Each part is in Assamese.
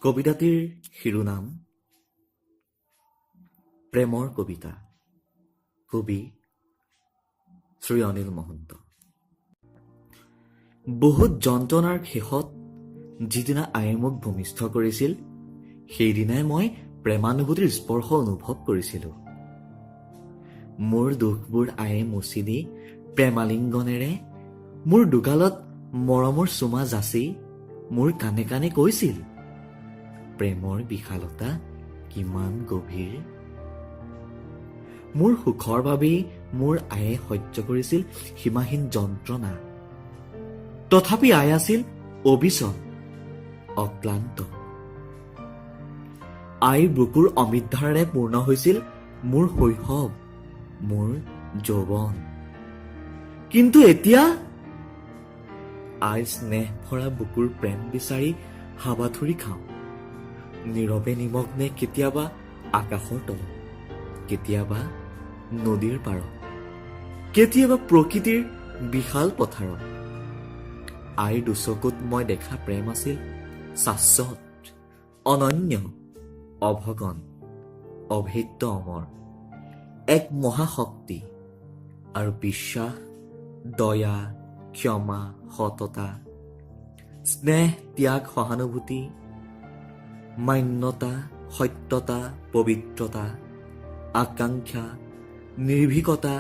কবিতাটিৰ শিৰোনাম প্ৰেমৰ কবিতা, কবি শ্ৰী অনিল মহন্ত। বহুত যন্ত্ৰণাৰ শেষত যিদিনা আয়ে মোক ভূমিষ্ঠ কৰিছিল, সেইদিনাই মই প্ৰেমানুভূতিৰ স্পৰ্শ অনুভৱ কৰিছিলোঁ। মোৰ দুখবোৰ আয়ে মচি দি প্ৰেমালিংগনেৰে মোৰ দুগালত মৰমৰ চুমা যাচি মোৰ কাণে কাণে কৈছিল, প্ৰেমৰ বিশালতা কিমান গভীৰ। মোৰ সুখৰ বাবেই মোৰ আয়ে সহ্য কৰিছিল সীমাহীন যন্ত্ৰণা। তথাপি আই আছিল অবিচল, অক্লান্ত। আইৰ বুকুৰ অমৃতধাৰাৰে পূৰ্ণ হৈছিল মোৰ শৈশৱ, মোৰ যৌৱন। কিন্তু এতিয়া আইৰ স্নেহ ভৰা বুকুৰ প্ৰেম বিচাৰি হাবাথুৰি খাওঁ। নীৰৱে নিমগ্নে কেতিয়াবা আকাশৰ তলত, কেতিয়াবা নদীৰ পাৰত, কেতিয়াবা প্ৰকৃতিৰ বিশাল পথাৰত। আইৰ দুচকুত মই দেখা প্ৰেম আছিল শাশ্বত, অনন্য, অভগন, অভেদ্য, অমৰ। এক মহাশক্তি আৰু বিশ্বাস, দয়া, ক্ষমা, সততা, স্নেহ, ত্যাগ, সহানুভূতি, মান্যতা, সত্যতা, পবিত্ৰতা, আকাংক্ষা, নিৰ্ভীকতা,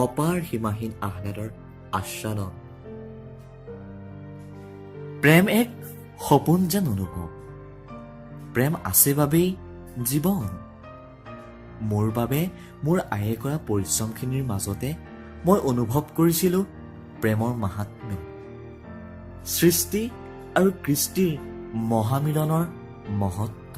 অপাৰ সীমাহীন আহ্লাদৰ আস্বাদন। প্ৰেম এক সপোন যেন অনুভৱ। প্ৰেম আছে বাবেই জীৱন। মোৰ বাবে মোৰ আয়ে কৰা পৰিশ্ৰমখিনিৰ মাজতে মই অনুভৱ কৰিছিলোঁ প্ৰেমৰ মাহাত্ম্য, সৃষ্টি আৰু কৃষ্টিৰ মহামিলনৰ মহত্ব।